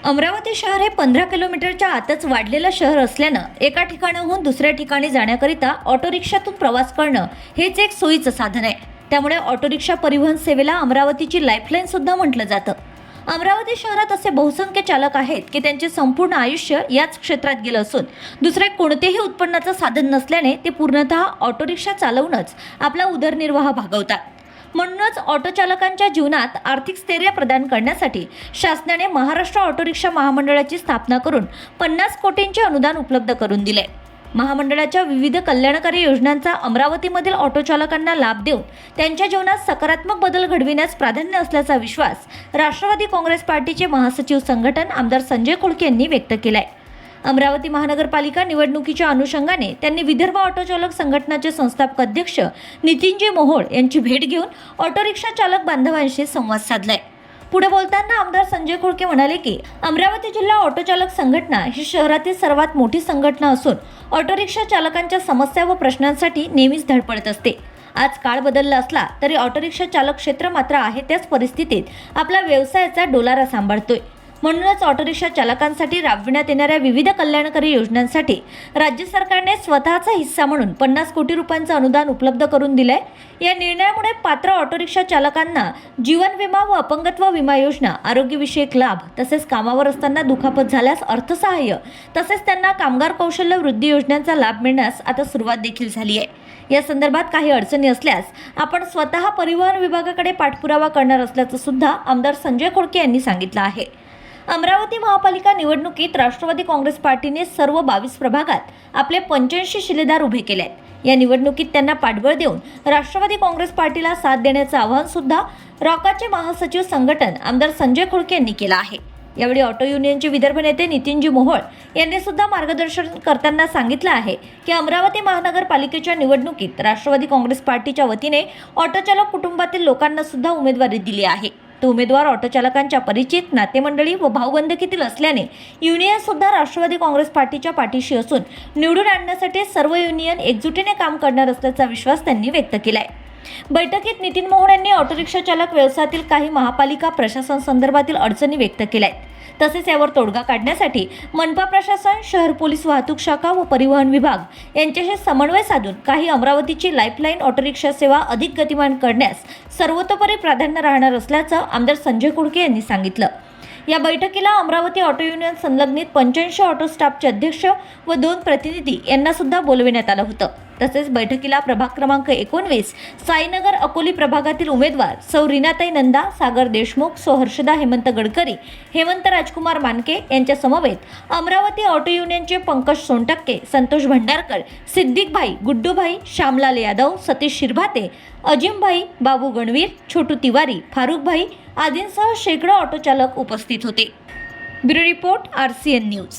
अमरावती शहर हे 15 किलोमीटरच्या आतच वाढलेलं शहर असल्यानं एका ठिकाणाहून दुसऱ्या ठिकाणी जाण्याकरिता ऑटो रिक्षातून प्रवास करणं हेच एक सोयीचं साधन आहे। त्यामुळे ऑटो रिक्षा परिवहन सेवेला अमरावतीची लाईफलाईन सुद्धा म्हटलं जातं। अमरावती शहरात असे बहुसंख्य चालक आहेत की त्यांचे संपूर्ण आयुष्य याच क्षेत्रात गेलं असून दुसरे कोणतेही उत्पन्नाचं साधन नसल्याने ते पूर्णतः ऑटो रिक्षा चालवूनच आपला उदरनिर्वाह भागवतात। म्हणूनच ऑटो चालकांच्या जीवनात आर्थिक स्थैर्य प्रदान करण्यासाठी शासनाने महाराष्ट्र ऑटो रिक्षा महामंडळाची स्थापना करून 50 कोटींचे अनुदान उपलब्ध करून दिले। महामंडळाच्या विविध कल्याणकारी योजनांचा अमरावतीमधील ऑटो चालकांना लाभ देऊन त्यांच्या जीवनात सकारात्मक बदल घडविण्यास प्राधान्य असल्याचा विश्वास राष्ट्रवादी काँग्रेस पार्टीचे महासचिव संघटन आमदार संजय खोडके यांनी व्यक्त केलाय। अमरावती महानगरपालिका निवडणुकीच्या अनुषंगाने त्यांनी विदर्भ ऑटो चालक संघटनाचे संस्थापक अध्यक्ष नितीनजी मोहोळ यांची भेट घेऊन ऑटो रिक्षा चालक बांधवांशी संवाद साधलाय। पुढे बोलताना आमदार संजय खोडके म्हणाले की अमरावती जिल्हा ऑटो चालक संघटना ही शहरातील सर्वात मोठी संघटना असून ऑटो रिक्षा चालकांच्या समस्या व प्रश्नांसाठी नेहमीच धडपडत असते। आज काळ बदलला असला तरी ऑटो रिक्षा चालक क्षेत्र मात्र आहे त्याच परिस्थितीत आपला व्यवसायाचा डोलारा सांभाळतोय। म्हणूनच ऑटो रिक्षा चालकांसाठी राबविण्यात येणाऱ्या विविध कल्याणकारी योजनांसाठी राज्य सरकारने स्वतःचा हिस्सा म्हणून 50 कोटी रुपयांचं अनुदान उपलब्ध करून दिलंय। या निर्णयामुळे पात्र ऑटो रिक्षा चालकांना जीवन विमा व अपंगत्व विमा योजना, आरोग्यविषयक लाभ तसेच कामावर असताना दुखापत झाल्यास अर्थसहाय्य तसेच त्यांना कामगार कौशल्य वृद्धी योजनांचा लाभ मिळण्यास आता सुरुवात देखील झाली आहे। या संदर्भात काही अडचणी असल्यास आपण स्वतः परिवहन विभागाकडे पाठपुरावा करणार असल्याचं सुद्धा आमदार संजय खोडके यांनी सांगितलं आहे। अमरावती महापालिका निवडणुकीत राष्ट्रवादी काँग्रेस पार्टीने सर्व 22 प्रभागात आपले 85 शिलेदार उभे केले आहेत। या निवडणुकीत त्यांना पाठबळ देऊन राष्ट्रवादी काँग्रेस पार्टीला साथ देण्याचं आवाहन सुद्धा रॉकाचे महासचिव संघटन आमदार संजय खोडके यांनी केलं आहे। यावेळी ऑटो युनियनचे विदर्भ नेते नितीनजी मोहोळ यांनी सुद्धा मार्गदर्शन करताना सांगितलं आहे की अमरावती महानगरपालिकेच्या निवडणुकीत राष्ट्रवादी काँग्रेस पार्टीच्या वतीने ऑटो चालक कुटुंबातील लोकांना सुद्धा उमेदवारी दिली आहे। तो उमेदवार ऑटो चालकांच्या परिचित, नातेमंडळी व भाऊबंधकीतील असल्याने युनियन सुद्धा राष्ट्रवादी काँग्रेस पार्टीच्या पाठीशी असून निवडून आणण्यासाठी सर्व युनियन एकजुटीने काम करणार असल्याचा विश्वास त्यांनी व्यक्त केलाय। बैठकीत नितीन मोहोळ यांनी ऑटो रिक्षा चालक व्यवसायातील काही महापालिका प्रशासन संदर्भातील अडचणी व्यक्त केल्या आहेत। तसेच यावर तोडगा काढण्यासाठी मनपा प्रशासन, शहर पोलीस वाहतूक शाखा व परिवहन विभाग यांच्याशी समन्वय साधून काही अमरावतीची लाईफलाईन ऑटो रिक्षा सेवा अधिक गतिमान करण्यास सर्वतोपरी प्राधान्य राहणार असल्याचं आमदार संजय खोडके यांनी सांगितलं। या बैठकीला अमरावती ऑटो युनियन संलग्नित 85 ऑटो स्टाफचे अध्यक्ष व 2 प्रतिनिधी यांना सुद्धा बोलविण्यात आलं होतं। तसेच बैठकीला प्रभाग क्रमांक 19 साईनगर अकोली प्रभागातील उमेदवार सौ रीनाताई नंदा, सागर देशमुख, सौ हर्षदा हेमंत गडकरी, हेमंत राजकुमार मानके यांच्या समवेत अमरावती ऑटो युनियनचे पंकज सोनटक्के, संतोष भंडारकर, सिद्दीकभाई, गुड्डूभाई, श्यामलाल यादव, सतीश शिरभाते, अजिमभाई, बाबू गणवीर, छोटू तिवारी, फारुखभाई आदींसह शेकडो ऑटो चालक उपस्थित होते। Bureau report RCN news.